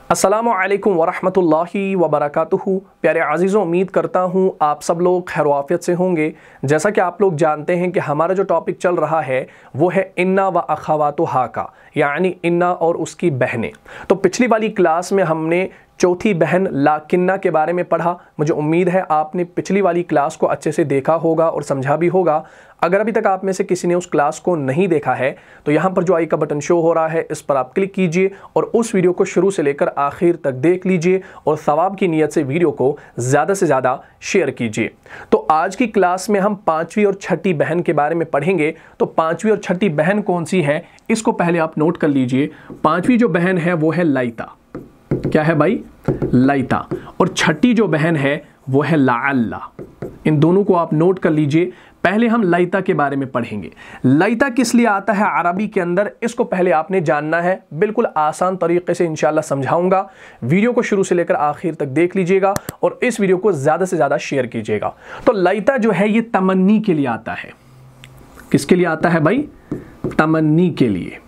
अस्सलामु अलैकुम वरहमतुल्लाहि वबरकातुहू। प्यारे अज़ीज़ों, उम्मीद करता हूँ आप सब लोग खैर वाफ़ियत से होंगे। जैसा कि आप लोग जानते हैं कि हमारा जो टॉपिक चल रहा है वो है इन्ना व अख़वातुहा का, यानी इन्ना और उसकी बहनें। तो पिछली वाली क्लास में हमने चौथी बहन लाकिन्ना के बारे में पढ़ा। मुझे उम्मीद है आपने पिछली वाली क्लास को अच्छे से देखा होगा और समझा भी होगा। अगर अभी तक आप में से किसी ने उस क्लास को नहीं देखा है तो यहाँ पर जो आई का बटन शो हो रहा है इस पर आप क्लिक कीजिए और उस वीडियो को शुरू से लेकर आखिर तक देख लीजिए और सवाब की नीयत से वीडियो को ज़्यादा से ज़्यादा शेयर कीजिए। तो आज की क्लास में हम पाँचवीं और छठी बहन के बारे में पढ़ेंगे। तो पाँचवीं और छठी बहन कौन सी है इसको पहले आप नोट कर लीजिए। पाँचवीं जो बहन है वो है लाइता। क्या है भाई? लाइता। और छठी जो बहन है वो है लाअल्ला। इन दोनों को आप नोट कर लीजिए। पहले हम लाइता के बारे में पढ़ेंगे। लाइता किस लिए आता है अरबी के अंदर, इसको पहले आपने जानना है। बिल्कुल आसान तरीके से इंशाल्लाह समझाऊंगा। वीडियो को शुरू से लेकर आखिर तक देख लीजिएगा और इस वीडियो को ज़्यादा से ज़्यादा शेयर कीजिएगा। तो लाइता जो है ये तमन्नी के लिए आता है। किसके लिए आता है भाई? तमन्नी के लिए।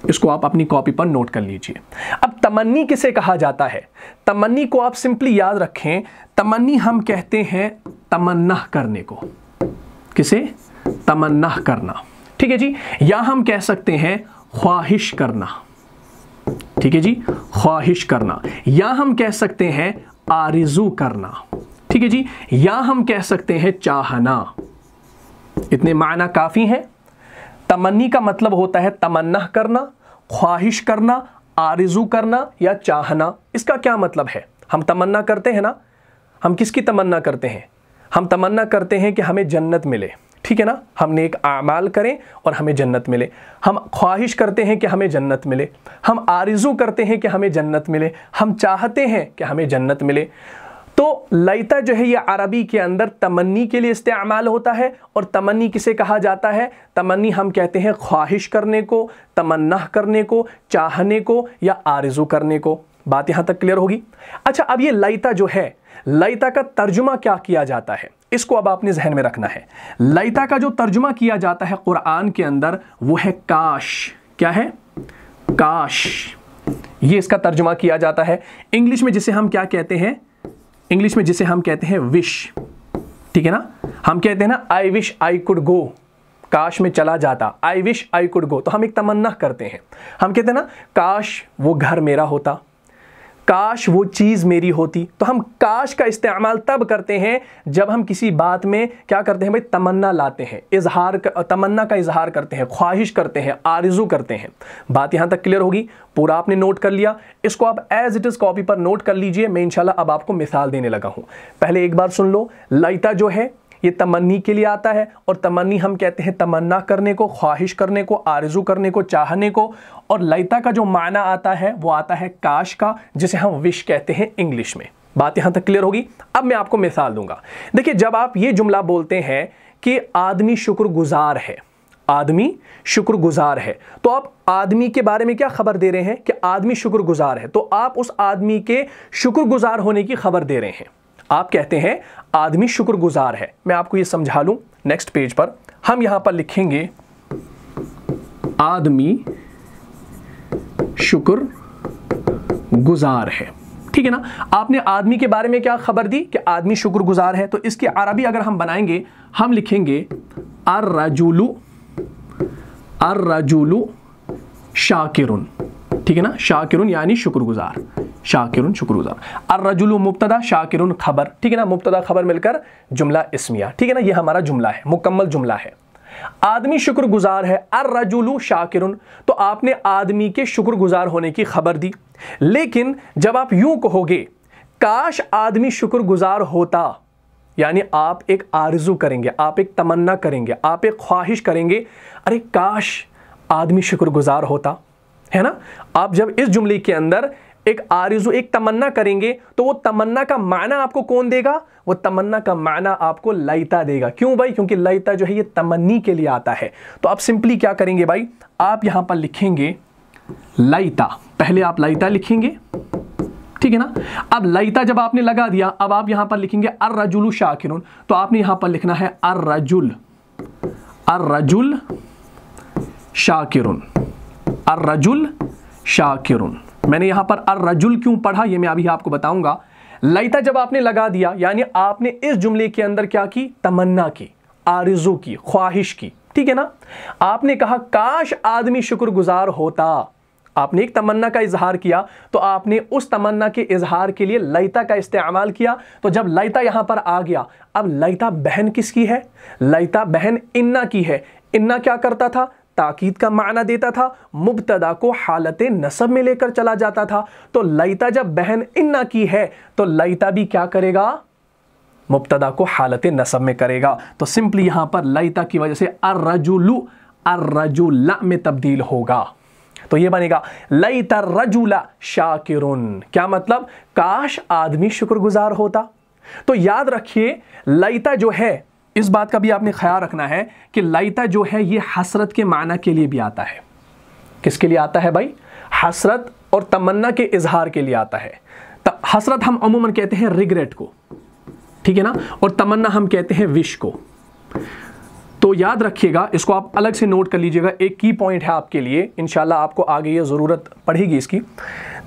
इसको आप अपनी कॉपी पर नोट कर लीजिए। अब तमन्नी किसे कहा जाता है? तमन्नी को आप सिंपली याद रखें। तमन्नी हम कहते हैं तमन्ना करने को। किसे? तमन्ना करना। ठीक है जी। या हम कह सकते हैं ख्वाहिश करना। ठीक है जी, ख्वाहिश करना। या हम कह सकते हैं आरिज़ू करना। ठीक है जी। या हम कह सकते हैं चाहना। इतने माना काफ़ी हैं। तमन्नी का मतलब होता है तमन्ना करना, ख्वाहिश करना, आरिज़ू करना या चाहना। इसका क्या मतलब है? हम तमन्ना करते हैं ना, हम किसकी तमन्ना करते हैं? हम तमन्ना करते हैं कि हमें जन्नत मिले। ठीक है ना, हम नेक आमाल करें और हमें जन्नत मिले। हम ख्वाहिश करते हैं कि हमें जन्नत मिले। हम आरिज़ू करते हैं कि हमें जन्नत मिले। हम चाहते हैं कि हमें जन्नत मिले। तो लाइता जो है ये अरबी के अंदर तमन्नी के लिए इस्तेमाल होता है। और तमन्नी किसे कहा जाता है? तमन्नी हम कहते हैं ख्वाहिश करने को, तमन्ना करने को, चाहने को या आरिज़ू करने को। बात यहाँ तक क्लियर होगी? अच्छा, अब ये लाइता जो है, लाइता का तर्जुमा क्या किया जाता है इसको अब आपने जहन में रखना है। लाइता का जो तर्जुमा किया जाता है कुरान के अंदर वो है काश। क्या है? काश। ये इसका तर्जुमा किया जाता है। इंग्लिश में जिसे हम क्या कहते हैं? इंग्लिश में जिसे हम कहते हैं विश। ठीक है ना, हम कहते हैं ना I wish I could go. काश में चला जाता, I wish I could go. तो हम एक तमन्ना करते हैं। हम कहते हैं ना काश वो घर मेरा होता, काश वो चीज़ मेरी होती। तो हम काश का इस्तेमाल तब करते हैं जब हम किसी बात में क्या करते हैं भाई? तमन्ना लाते हैं, इजहार, तमन्ना का इजहार करते हैं, ख्वाहिश करते हैं, आरिज़ू करते हैं। बात यहाँ तक क्लियर होगी? पूरा आपने नोट कर लिया। इसको आप एज इट इज़ कॉपी पर नोट कर लीजिए। मैं इंशाल्लाह अब आपको मिसाल देने लगा हूँ। पहले एक बार सुन लो। लाइता जो है ये तमन्नी के लिए आता है। और तमन्नी हम कहते हैं तमन्ना करने को, ख्वाहिश करने को, आरिज़ू करने को, चाहने को। और लाइता का जो माना आता है वो आता है काश का, जिसे हम विश कहते हैं इंग्लिश में। बात यहाँ तक क्लियर होगी? अब मैं आपको मिसाल दूंगा। देखिए, जब आप ये जुमला बोलते हैं कि आदमी शुक्रगुजार है, आदमी शुक्रगुजार है, तो आप आदमी के बारे में क्या खबर दे रहे हैं? कि आदमी शुक्रगुजार है। तो आप उस आदमी के शुक्रगुजार होने की खबर दे रहे हैं। आप कहते हैं आदमी शुक्रगुजार है। मैं आपको ये समझा लूं। नेक्स्ट पेज पर हम यहां पर लिखेंगे आदमी शुक्रगुजार है। ठीक है ना, आपने आदमी के बारे में क्या खबर दी? कि आदमी शुक्रगुजार है। तो इसकी अरबी अगर हम बनाएंगे, हम लिखेंगे अर्रजुलु शाकिरुन। ठीक है ना, शाकिरुन यानी शुक्रगुजार, शाकिरुन शुक्रगुजार। अर्रजुलु मुब्तदा, शाकिरुन खबर। ठीक है ना, मुब्तदा खबर मिलकर जुमला इस्मिया। ठीक है ना, ये हमारा जुमला है, मुकम्मल जुमला है। आदमी शुक्रगुजार है, अर्रजुलु शाकिरुन। तो आपने आदमी के शुक्रगुजार होने की खबर दी। लेकिन जब आप यूं कहोगे काश आदमी शुक्रगुजार होता, यानी आप एक आरज़ू करेंगे, आप एक तमन्ना करेंगे, आप एक ख्वाहिश करेंगे, अरे काश आदमी शुक्रगुजार होता, है ना। आप जब इस जुमले के अंदर एक आरिज़ू, एक तमन्ना करेंगे तो वो तमन्ना का माना आपको कौन देगा? वो तमन्ना का माना आपको लाइता देगा। क्यों भाई? क्योंकि लाइता जो है ये तमन्नी के लिए आता है। तो आप सिंपली क्या करेंगे भाई? आप यहां पर लिखेंगे लाइता। पहले आप लाइता लिखेंगे, ठीक है ना। अब लाइता जब आपने लगा दिया, अब आप यहां पर लिखेंगे अर्रजुलु शाकिरुन। तो आपने यहां पर लिखना है अर्रजुल शाकिरुन, अर्रजुल शाकिरुन। मैंने यहां पर अर्रजुल क्यों पढ़ा ये मैं अभी आपको बताऊंगा। लैता जब आपने लगा दिया यानी आपने इस जुमले के अंदर क्या की, तमन्ना की, आरज़ू की, ख्वाहिश की, ठीक है ना। आपने कहा काश आदमी शुक्रगुजार होता, आपने एक तमन्ना का इजहार किया तो आपने उस तमन्ना के इजहार के लिए लैता का इस्तेमाल किया। तो जब लैता यहां पर आ गया, अब लैता बहन किसकी है, लैता बहन इन्ना की है। इन्ना क्या करता था, ताकीद का माना देता था, मुब्तदा को हालत नसब में लेकर चला जाता था। तो लैता जब बहन इन्ना की है तो लैता भी क्या करेगा, मुब्तदा को हालत नसब में करेगा। तो सिंपली यहां पर लैता की वजह से अर्रजुलु अर्रजुला में तब्दील होगा। तो ये बनेगा लैता रजुला शाकिरुन। क्या मतलब, काश आदमी शुक्रगुजार होता। तो याद रखिए लैता जो है, इस बात का भी आपने ख्याल रखना है कि लैता जो है ये हसरत के माना के लिए भी आता है। किसके लिए आता है भाई, हसरत और तमन्ना के इजहार के लिए आता है। हसरत हम अमूमन कहते हैं रिग्रेट को, ठीक है ना, और तमन्ना हम कहते हैं विश को। तो याद रखिएगा, इसको आप अलग से नोट कर लीजिएगा, एक की पॉइंट है आपके लिए, इंशाल्लाह आपको आगे ये ज़रूरत पड़ेगी इसकी।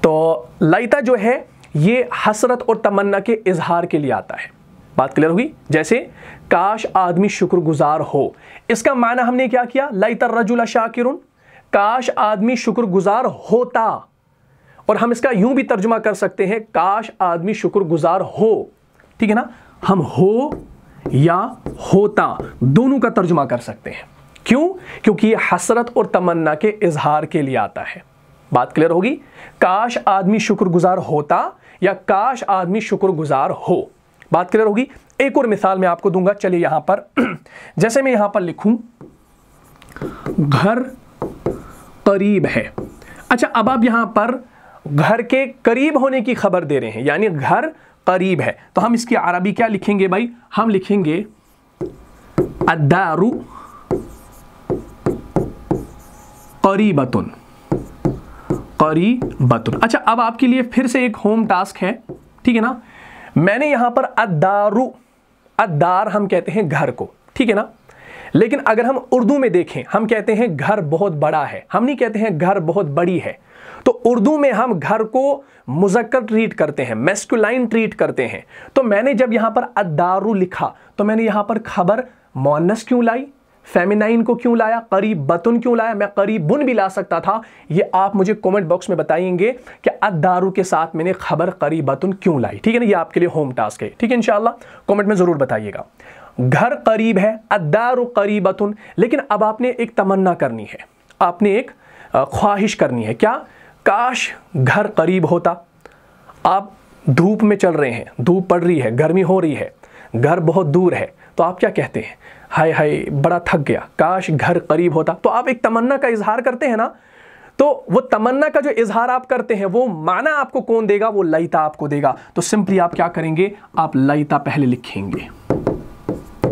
तो लैता जो है ये हसरत और तमन्ना के इजहार के लिए आता है। बात क्लियर होगी। जैसे काश आदमी शुक्रगुजार हो, इसका माना हमने क्या किया, लैता रजुला शाकिरुन, काश आदमी शुक्रगुजार होता। और हम इसका यूं भी तर्जुमा कर सकते हैं, काश आदमी शुक्रगुजार हो, ठीक है ना। हम हो या होता दोनों का तर्जुमा कर सकते हैं। क्यों, क्योंकि ये हसरत और तमन्ना के इजहार के लिए आता है। बात क्लियर होगी। काश आदमी शुक्रगुजार होता या काश आदमी शुक्रगुजार हो, बात क्लियर होगी। एक और मिसाल मैं आपको दूंगा, चलिए यहां पर जैसे मैं यहां पर लिखूं घर करीब है। अच्छा, अब आप यहां पर घर के करीब होने की खबर दे रहे हैं, यानी घर करीब है। तो हम इसकी अरबी क्या लिखेंगे भाई, हम लिखेंगे अद्दारु करीबतुन, करीबतुन। अच्छा, अब आपके लिए फिर से एक होम टास्क है, ठीक है ना। मैंने यहां पर अद्दारु, अद्दार हम कहते हैं घर को, ठीक है ना। लेकिन अगर हम उर्दू में देखें, हम कहते हैं घर बहुत बड़ा है, हम नहीं कहते हैं घर बहुत बड़ी है। तो उर्दू में हम घर को मुज़क्कर ट्रीट करते हैं, मैस्कुलाइन ट्रीट करते हैं। तो मैंने जब यहां पर अद्दारु लिखा तो मैंने यहां पर खबर मुअन्नस क्यों लाई, फेमिनाइन को क्यों लाया, करीबतुन क्यों लाया। मैं करीबुन भी ला सकता था, ये आप मुझे कमेंट बॉक्स में बताएंगे कि अद्दारु के साथ मैंने खबर करीबतुन क्यों लाई, ठीक है ना। ये आपके लिए होम टास्क है, ठीक है, इंशाअल्लाह कमेंट में जरूर बताइएगा। घर करीब है, अद्दारु करीबतुन। लेकिन अब आपने एक तमन्ना करनी है, आपने एक ख्वाहिश करनी है, क्या, काश घर करीब होता। आप धूप में चल रहे हैं, धूप पड़ रही है, गर्मी हो रही है, घर बहुत दूर है, तो आप क्या कहते हैं, हाय हाय बड़ा थक गया, काश घर करीब होता। तो आप एक तमन्ना का इजहार करते हैं ना। तो वो तमन्ना का जो इजहार आप करते हैं वो माना आपको कौन देगा, वो लैता आपको देगा। तो सिंपली आप क्या करेंगे, आप लैता पहले लिखेंगे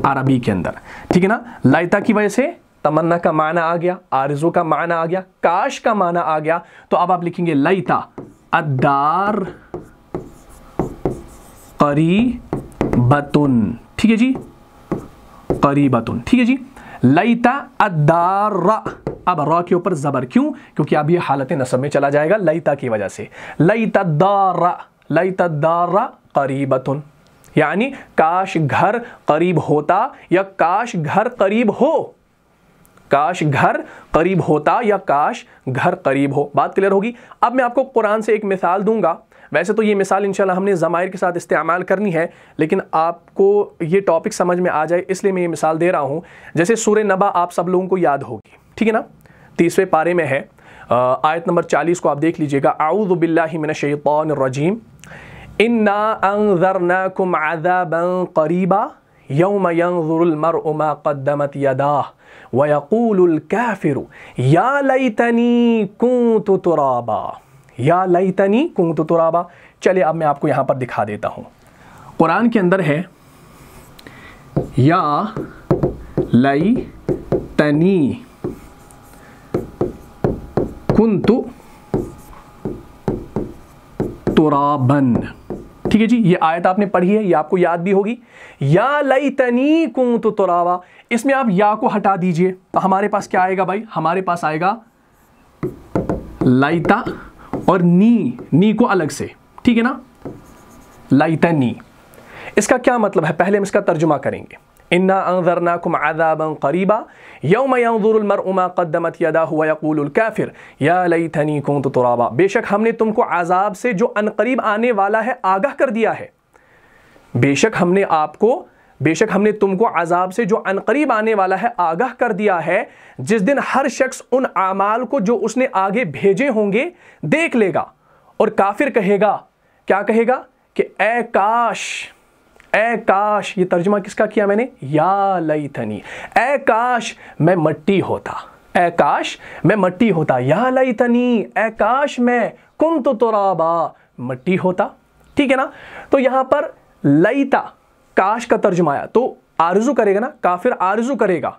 अरबी के अंदर, ठीक है ना। लैता की वजह से तमन्ना का माना आ गया, आरज़ू का माना आ गया, काश का माना आ गया। तो अब आप लिखेंगे लैता अद्दार करीबतुन, ठीक है जी, करीबतुन, ठीक है जी। लैता अद्दार, अब रा के ऊपर जबर, क्यों, क्योंकि अब ये हालत नसब में चला जाएगा लैता की वजह से। लैता दार करीबतुन, यानी काश घर करीब होता या काश घर करीब हो, काश घर करीब होता या काश घर करीब हो। बात क्लियर होगी। अब मैं आपको कुरान से एक मिसाल दूंगा। वैसे तो ये मिसाल इंशाल्लाह हमने ज़माइर के साथ इस्तेमाल करनी है, लेकिन आपको ये टॉपिक समझ में आ जाए इसलिए मैं ये मिसाल दे रहा हूँ। जैसे सूरह नबा आप सब लोगों को याद होगी, ठीक है ना, 30वें पारे में है, आयत नंबर 40 को आप देख लीजिएगा। अऊज़ु बिल्लाहि मिनश शैतानिर रजीम, इन्ना अंज़रनाकुम अज़ाबन क़रीबा यौम यंज़ुरुल मर्उ मा क़द्दमत यदाह व यक़ूलुल काफ़िरु या लैतनी कुन्तु तुराबा, या लैतनी कुन्तु तुराबा। चलिए अब मैं आपको यहाँ पर दिखा देता हूँ। कुरान के अंदर है या लैतनी कुन्तु तुराबन, ठीक है जी। ये आयत आपने पढ़ी है, ये आपको याद भी होगी। या लैतनी कुन्तु तुराबा, इसमें आप या को हटा दीजिए तो हमारे पास क्या आएगा भाई, हमारे पास आएगा लैता और नी को अलग से, ठीक है ना, लैतनी। इसका क्या मतलब है, पहले हम इसका तर्जुमा करेंगे। इन्ना अंज़रनाकुम अज़ाबन क़रीबा यौम यंज़ुरुल मर्उ मा क़द्दमत यदाहु व यक़ूलुल काफ़िर या लैतनी कुन्तु तुराबा। बेशक हमने तुमको अज़ाब से जो अनक़रीब आने वाला है आगाह कर दिया है। बेशक हमने तुमको अज़ाब से जो अनक़रीब आने वाला है आगाह कर दिया है, जिस दिन हर शख्स उन आमाल को जो उसने आगे भेजे होंगे देख लेगा और काफिर कहेगा, क्या कहेगा कि ए काश, ये तर्जुमा किसका किया मैंने, या लैतनी, ए काश मैं मट्टी होता, ए काश मैं मट्टी होता, या लैतनी, ए काश मैं कुन्तु तुराबा, मट्टी होता, ठीक है ना। तो यहां पर लैता काश का तर्जुमा आया, तो आरज़ू करेगा ना, काफिर आरज़ू करेगा,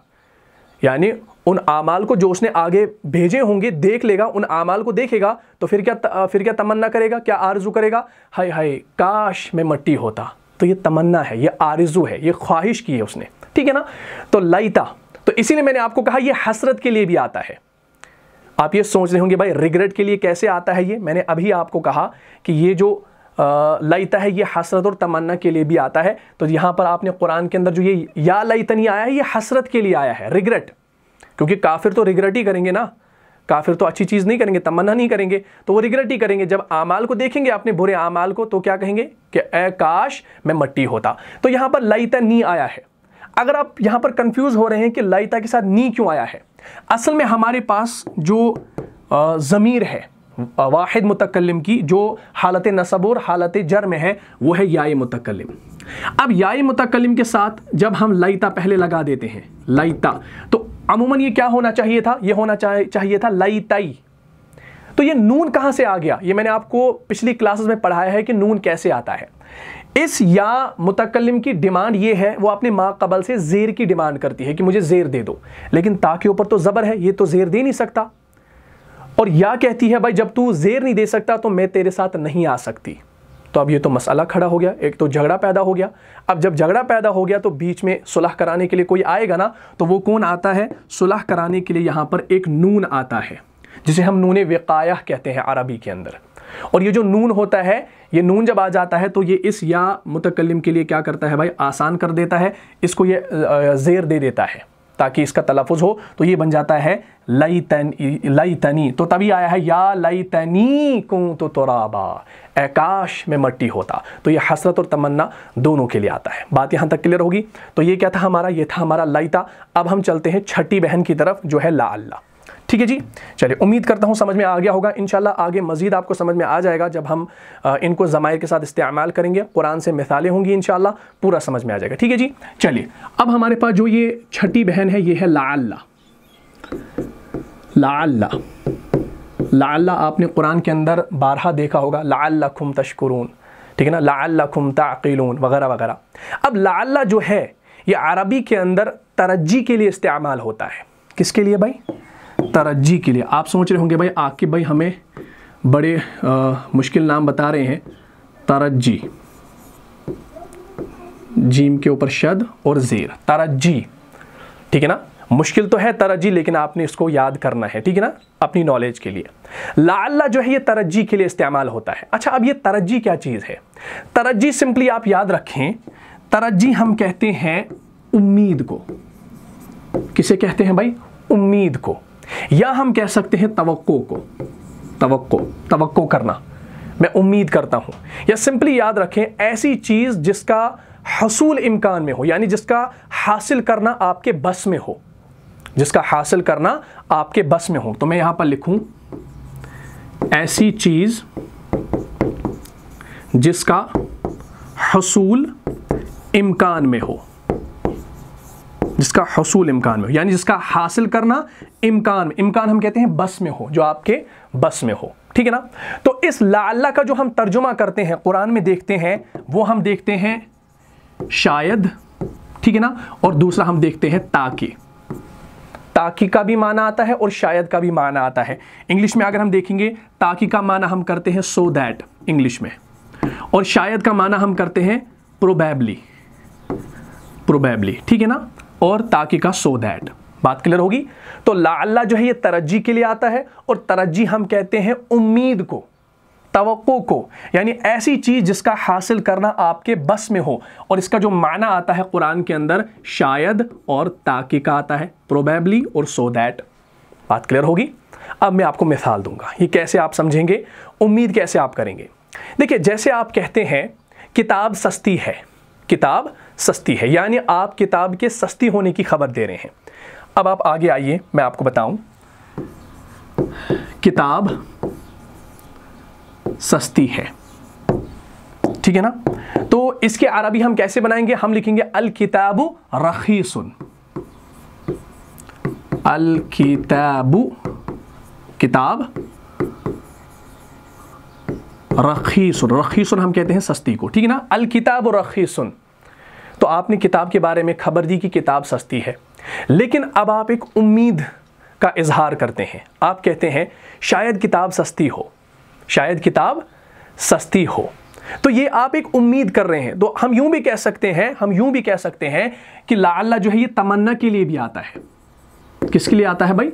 यानी उन आमाल को जो उसने आगे भेजे होंगे देख लेगा, उन आमाल को देखेगा तो फिर क्या तमन्ना करेगा, क्या आरज़ू करेगा, हाय हाय काश मैं मट्टी होता। तो ये तमन्ना है, ये आरज़ू है, ये ख्वाहिश की है उसने, ठीक है ना। तो लैता, तो इसीलिए मैंने आपको कहा ये हसरत के लिए भी आता है। आप ये सोच रहे होंगे भाई रिग्रेट के लिए कैसे आता है ये, मैंने अभी आपको कहा कि ये जो लैता है ये हसरत और तमन्ना के लिए भी आता है। तो यहाँ पर आपने कुरान के अंदर जो ये या लैतनी आया है ये हसरत के लिए आया है, रिग्रेट, क्योंकि काफिर तो रिग्रेट ही करेंगे ना, काफिर तो अच्छी चीज़ नहीं करेंगे, तमन्ना नहीं करेंगे, तो वो रिग्रेट ही करेंगे। जब आमाल को देखेंगे अपने बुरे आमाल को तो क्या कहेंगे कि ए काश मैं मट्टी होता। तो यहाँ पर लैतनी आया है। अगर आप यहाँ पर कंफ्यूज हो रहे हैं कि लैता के साथ नी क्यों आया है, असल में हमारे पास जो ज़मीर है वाहिद मुतकल्लिम की, जो हालत नसब और हालत जर में है, वो है याए मुतकल्लिम। अब याए मुतकल्लिम के साथ जब हम लैता पहले लगा देते हैं, लैता, तो अमूमन ये क्या होना चाहिए था, ये होना चाहिए था लैतई। तो ये नून कहाँ से आ गया, ये मैंने आपको पिछली क्लासेस में पढ़ाया है कि नून कैसे आता है। इस या मुतकल्लिम की डिमांड ये है, वो अपने मा कबल से ज़ेर की डिमांड करती है कि मुझे ज़ेर दे दो, लेकिन ता के ऊपर तो ज़बर है, ये तो ज़ेर दे नहीं सकता। और या कहती है भाई जब तू ज़ेर नहीं दे सकता तो मैं तेरे साथ नहीं आ सकती। तो अब ये तो मसला खड़ा हो गया, एक तो झगड़ा पैदा हो गया। अब जब झगड़ा पैदा हो गया तो बीच में सुलह कराने के लिए कोई आएगा ना, तो वो कौन आता है, सुलह कराने के लिए यहाँ पर एक नून आता है, जिसे हम नून विकाया कहते हैं अरबी के अंदर। और ये जो नून होता है, ये नून जब आ जाता है तो ये इस या मुतकल्लिम के लिए क्या करता है भाई, आसान कर देता है, इसको ये ज़ेर दे देता है ताकि इसका तलफ़ुज़ हो। तो ये बन जाता है लैतनी। तो तभी आया है या लैतनी कुन्तु तुराबा, ए काश मैं मट्टी होता। तो ये हसरत और तमन्ना दोनों के लिए आता है। बात यहाँ तक क्लियर होगी। तो ये क्या था हमारा, ये था हमारा लैता। अब हम चलते हैं छठी बहन की तरफ जो है लाअल्ला। ठीक है जी, चलिए उम्मीद करता हूँ समझ में आ गया होगा। इंशाल्लाह आगे मज़ीद आपको समझ में आ जाएगा जब हम इनको ज़माइर के साथ इस्तेमाल करेंगे, कुरान से मिसालें होंगी, इंशाल्लाह पूरा समझ में आ जाएगा। ठीक है जी, चलिए अब हमारे पास जो ये छठी बहन है ये है लाअल्ला। लाअल्ला, लाअल्ला आपने कुरान के अंदर बारहा देखा होगा, लाअल्लकुम तशकुरून, ठीक है ना, लाअल्लकुम ताक़िलून वगैरह वगैरह। अब लाअल्ला जो है ये अरबी के अंदर तरज्जी के लिए इस्तेमाल होता है। किसके लिए भाई, तरज्जी के लिए। आप सोच रहे होंगे भाई आकिब भाई हमें बड़े मुश्किल नाम बता रहे हैं, तरज्जी, जीम के ऊपर शद और ज़ेर, तरज्जी, ठीक है ना, मुश्किल तो है तरज्जी, लेकिन आपने इसको याद करना है, ठीक है ना, अपनी नॉलेज के लिए। लाअल्ला जो है ये तरज्जी के लिए इस्तेमाल होता है। अच्छा, अब ये तरज्जी क्या चीज़ है, तरज्जी सिंपली आप याद रखें, तरज्जी हम कहते हैं उम्मीद को। किसे कहते हैं भाई, उम्मीद को, या हम कह सकते हैं तवक्को को। तवक्को करना, मैं उम्मीद करता हूं। या सिंपली याद रखें ऐसी चीज जिसका हसूल इम्कान में हो, यानी जिसका हासिल करना आपके बस में हो, जिसका हासिल करना आपके बस में हो। तो मैं यहां पर लिखूं ऐसी चीज जिसका हसूल इम्कान में हो, जिसका हसूल इम्कान में हो, यानी जिसका हासिल करना इम्कान में, इम्कान हम कहते हैं बस में हो, जो आपके बस में हो, ठीक है ना। तो इस लाअल्ला का जो हम तर्जुमा करते हैं कुरान में देखते हैं, वो हम देखते हैं शायद, ठीक है ना, और दूसरा हम देखते हैं ताकि। ताकि का भी माना आता है और शायद का भी माना आता है। इंग्लिश में अगर हम देखेंगे ताकि का माना हम करते हैं सो दैट इंग्लिश में, और शायद का माना हम करते हैं प्रोबेबली, ठीक है ना, और ताकि का सो दैट। बात क्लियर होगी। तो लाअल्ला जो है ये तरज्जी के लिए आता है, और तरज्जी हम कहते हैं उम्मीद को, तवक्को को, यानी ऐसी चीज़ जिसका हासिल करना आपके बस में हो। और इसका जो माना आता है कुरान के अंदर, शायद और ताकि का आता है, प्रोबेबली और सो दैट। बात क्लियर होगी? अब मैं आपको मिसाल दूंगा, ये कैसे आप समझेंगे, उम्मीद कैसे आप करेंगे। देखिए, जैसे आप कहते हैं किताब सस्ती है, किताब सस्ती है, यानी आप किताब के सस्ती होने की खबर दे रहे हैं। अब आप आगे आइए, मैं आपको बताऊं, किताब सस्ती है, ठीक है ना। तो इसके अरबी हम कैसे बनाएंगे, हम लिखेंगे अल किताबु रखीसुन, अल किताबु, किताब रखीसुन, रखीसुन हम कहते हैं सस्ती को, ठीक है ना, अल किताबु रखीसुन। तो आपने किताब के बारे में खबर दी कि किताब सस्ती है, लेकिन अब आप एक उम्मीद का इजहार करते हैं। आप कहते हैं शायद किताब सस्ती हो, शायद किताब सस्ती हो। तो ये आप एक उम्मीद कर रहे हैं। तो हम यूं भी कह सकते हैं, हम यूं भी कह सकते हैं कि लाअल्ला जो है ये तमन्ना के लिए भी आता है। किसके लिए आता है भाई?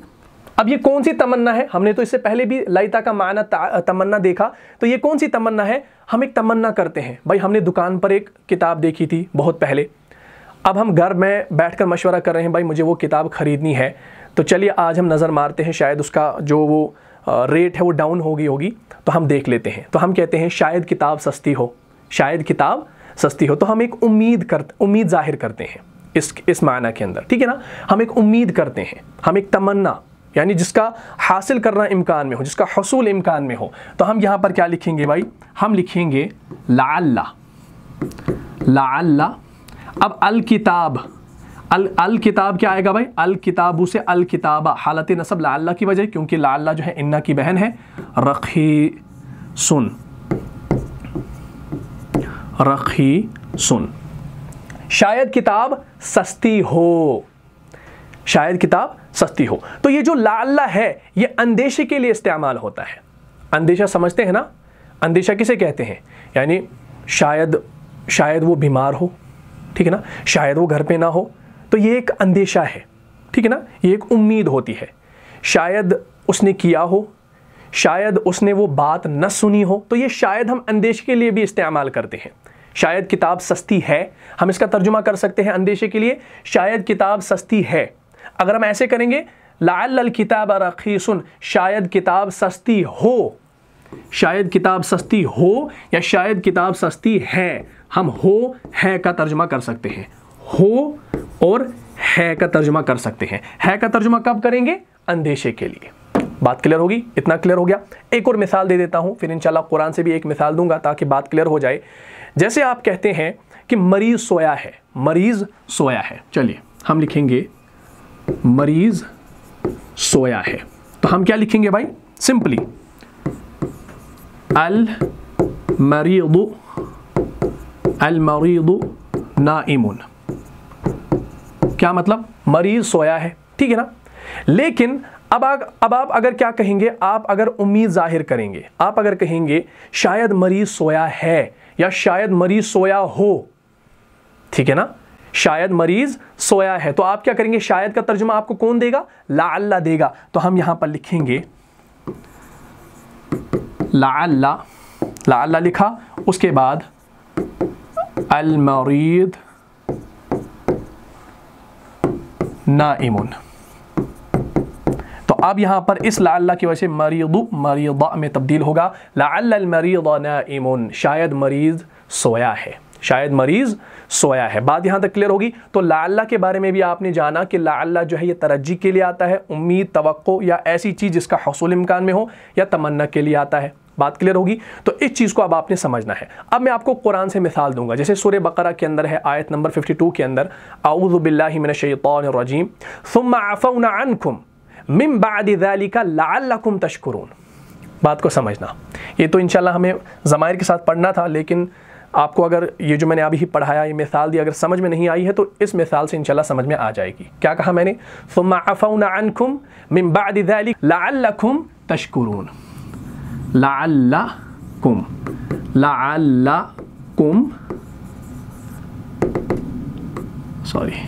अब ये कौन सी तमन्ना है? हमने तो इससे पहले भी लाइता का माना तमन्ना देखा। तो ये कौन सी तमन्ना है? हम एक तमन्ना करते हैं भाई, हमने दुकान पर एक किताब देखी थी बहुत पहले, अब हम घर में बैठकर मशवरा कर रहे हैं भाई मुझे वो किताब खरीदनी है, तो चलिए आज हम नज़र मारते हैं, शायद उसका जो वो रेट है वो डाउन हो गई होगी, तो हम देख लेते हैं। तो हम कहते हैं शायद किताब सस्ती हो, शायद किताब सस्ती हो। तो हम एक उम्मीद जाहिर करते हैं इस माना के अंदर, ठीक है ना। हम एक उम्मीद करते हैं, हम एक तमन्ना, यानी जिसका हासिल करना इम्कान में हो, जिसका हसूल इम्कान में हो। तो हम यहाँ पर क्या लिखेंगे भाई? हम लिखेंगे लाअल्ला, लाअल्ला। अब अल किताब, अल किताब क्या आएगा भाई? अल किताबू से अल किताबा, हालत नसब लाअल्ला की वजह, क्योंकि लाअल्ला जो है इन्ना की बहन है। रखी सुन, रखी सुन, शायद किताब सस्ती हो, शायद किताब सस्ती हो। तो ये जो लाअल्ला है ये अंदेशे के लिए इस्तेमाल होता है। अंदेशा समझते हैं ना? अंदेशा किसे कहते हैं? यानी शायद वो बीमार हो, ठीक है ना, शायद वो घर पे ना हो, तो ये एक अंदेशा है, ठीक है ना, ये एक उम्मीद होती है। शायद उसने किया हो, शायद उसने वो बात न सुनी हो, तो ये शायद हम अंदेशे के लिए भी इस्तेमाल करते हैं। शायद किताब सस्ती है, हम इसका तर्जुमा कर सकते हैं अंदेशे के लिए, शायद किताब सस्ती है। अगर हम ऐसे करेंगे लाअल्ल किताब रखीसुन, शायद किताब सस्ती हो, शायद किताब सस्ती हो या शायद किताब सस्ती है, हम हो है का तर्जुमा कर सकते हैं, हो और है का तर्जुमा कर सकते हैं। है का तर्जुमा कब करेंगे? अंदेशे के लिए। बात क्लियर होगी? इतना क्लियर हो गया? एक और मिसाल दे देता हूं, फिर इंशाल्लाह कुरान से भी एक मिसाल दूंगा ताकि बात क्लियर हो जाए। जैसे आप कहते हैं कि मरीज सोया है, मरीज सोया है, चलिए हम लिखेंगे मरीज सोया है। तो हम क्या लिखेंगे भाई? सिंपली अल मरीदु, अल मरीदु नाइमुन। क्या मतलब? मरीज सोया है, ठीक है ना। लेकिन अब आप अगर क्या कहेंगे, आप अगर उम्मीद जाहिर करेंगे, आप अगर कहेंगे शायद मरीज सोया है या शायद मरीज सोया हो, ठीक है ना, शायद मरीज सोया है, तो आप क्या करेंगे? शायद का तर्जुमा आपको कौन देगा? लाअल्ला देगा। तो हम यहां पर लिखेंगे लाअल्ला, लाअल्ला लिखा, उसके बाद अल मरीद नाइमुन। तो अब यहां पर इस लाअल्ला की वजह से मरीदु मरीदा में तब्दील होगा, लाअल्ल अल मरीद नाइमुन, शायद मरीज सोया है, शायद मरीज सोया है। बात यहां तक क्लियर होगी? तो लाअल्ला के बारे में भी आपने जाना कि लाअल्ला जो है ये तरज्जी के लिए आता है, उम्मीद, तवक्को या ऐसी चीज़ जिसका हसूल इम्कान में हो, या तमन्ना के लिए आता है। बात क्लियर होगी? तो इस चीज़ को अब आपने समझना है। अब मैं आपको कुरान से मिसाल दूंगा, जैसे सूरह बकरा के अंदर है आयत नंबर 52 के अंदर, अऊज़ु बिल्लाहि मिनश शैतानिर रजीम, सुम्मा अफ़ौना अन्कुम मिन बादि ज़ालिका लअल्लकुम तशकुरून। बात को समझना, ये तो इंशाल्लाह हमें ज़माइर के साथ पढ़ना था, लेकिन आपको अगर ये जो मैंने अभी पढ़ाया, ये मिसाल दी, अगर समझ में नहीं आई है तो इस मिसाल से इंशाल्लाह समझ में आ जाएगी। क्या कहा मैंने? सुम्मा अफ़ौना अन्कुम मिन बादि ज़ालिका लअल्लकुम तशकुरून, लअल्लकुम, लअल्लकुम, सॉरी,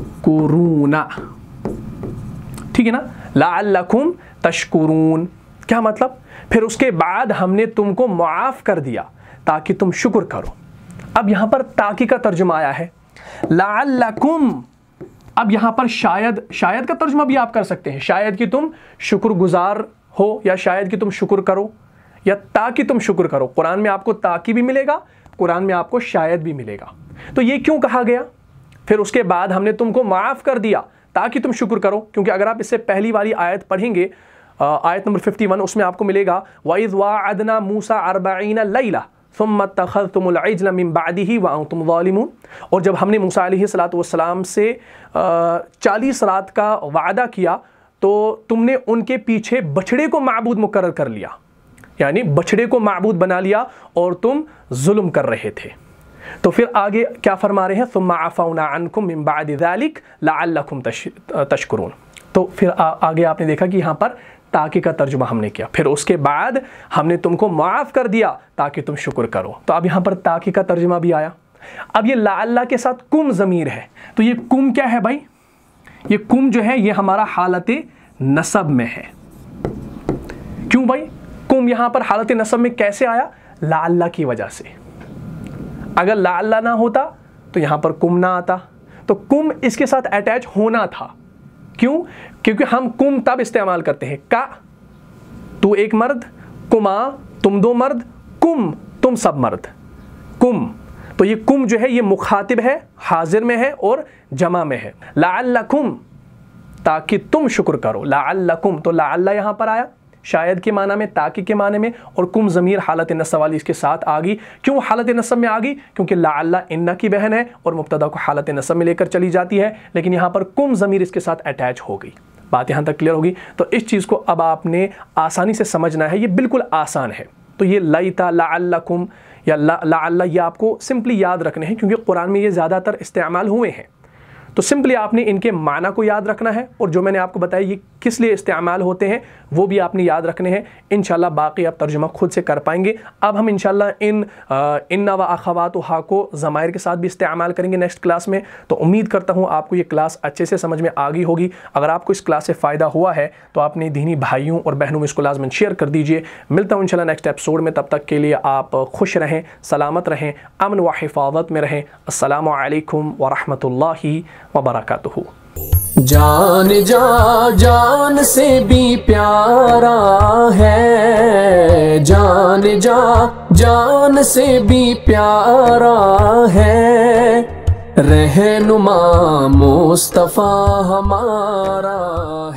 तशकुरूना, ठीक है ना, लअल्लकुम तशकुरून। क्या मतलब? फिर उसके बाद हमने तुमको मुआफ़ कर दिया ताकि तुम शुक्र करो। अब यहाँ पर ताकि का तर्जुमा आया है लअल्लकुम। अब यहाँ पर शायद का तर्जुमा भी आप कर सकते हैं, शायद कि तुम शुक्रगुजार हो, या शायद कि तुम शुक्र करो, या ताकि तुम शुक्र करो। कुरान में आपको ताकि भी मिलेगा, कुरान में आपको शायद भी मिलेगा। तो ये क्यों कहा गया? फिर उसके बाद हमने तुमको माफ़ कर दिया ताकि तुम शुक्र करो, क्योंकि अगर आप इससे पहली वाली आयत पढ़ेंगे, आयत नंबर 51, उसमें आपको मिलेगा वइज़ वाअदना मूसा 40 लैला सुम्मा तख़ज़्तुमुल इज्ल मिन बअदिही व अंतुम ज़ालिमून। और जब हमने मूसा अलैहिस्सलातु वस्सलाम से 40 रात का वादा किया तो तुमने उनके पीछे बछड़े को माबूद मुकर्रर कर लिया, यानी बछड़े को माबूद बना लिया और तुम जुल्म कर रहे थे। तो फिर आगे क्या फरमा रहे हैं? सुम्मा अफ़ौना अन्कुम मिन बअदि ज़ालिक लअल्लकुम तशकुरून। तो फिर आगे आपने देखा कि यहाँ पर ताकि का तर्जुमा हमने किया, फिर उसके बाद हमने तुमको माफ़ कर दिया ताकि तुम शुक्र करो। तो अब यहाँ पर ताकि का तर्जुमा भी आया। अब ये लअल्ला के साथ कुम ज़मीर है, तो ये कुम क्या है भाई? ये कुम जो है ये हमारा हालत नसब में है। क्यों भाई? कुम यहाँ पर हालत नसब में कैसे आया? लअल्ला की वजह से। अगर लअल्ला ना होता तो यहाँ पर कुम ना आता, तो कुम इसके साथ अटैच होना था। क्यों? क्योंकि हम कुम तब इस्तेमाल करते हैं का, तू एक मर्द, कुमा तुम दो मर्द, कुम तुम सब मर्द, कुम। तो ये कुम जो है ये मुखातिब है, हाजिर में है और जमा में है। लअल्लकुम ताकि तुम शुक्र करो, लअल्लकुम। तो लअल्ला यहाँ पर आया शायद के माना में, ताकि के माने में, और कुम ज़मीर हालत नस्ब वाली इसके साथ आ गई। क्यों हालत नस्ब में आ गई? क्योंकि लअल्ला इन्ना की बहन है और मुब्तदा को हालत नस्ब में लेकर चली जाती है, लेकिन यहाँ पर कुम ज़मीर इसके साथ अटैच हो गई। बात यहाँ तक क्लियर होगी? तो इस चीज़ को अब आपने आसानी से समझना है, ये बिल्कुल आसान है। तो ये लैता, लअल्लकुम या लअल्ला, ये आपको सिंपली याद रखने हैं क्योंकि कुरान में ये ज़्यादातर इस्तेमाल हुए हैं। तो सिंपली आपने इनके माना को याद रखना है, और जो मैंने आपको बताया ये किस लिए इस्तेमाल होते हैं वो भी आपने याद रखने हैं। इंशाल्लाह बाकी आप तर्जुमा खुद से कर पाएंगे। अब हम इंशाल्लाह इन्ना व अख़वातुहा को ज़माइर के साथ भी इस्तेमाल करेंगे नेक्स्ट क्लास में। तो उम्मीद करता हूँ आपको ये क्लास अच्छे से समझ में आ गई होगी। अगर आपको इस क्लास से फ़ायदा हुआ है तो अपने दीनी भाइयों और बहनों में इसको लाज़मन शेयर कर दीजिए। मिलता हूँ इंशाल्लाह नेक्स्ट एपिसोड में, तब तक के लिए आप खुश रहें, सलामत रहें, अमन व हिफाज़त में रहें। अस्सलामु अलैकुम व रहमतुल्लाहि व बरकातुहू। जान जा जान से भी प्यारा है, जान जा जान से भी प्यारा है, रहनुमा मुस्तफ़ा हमारा है।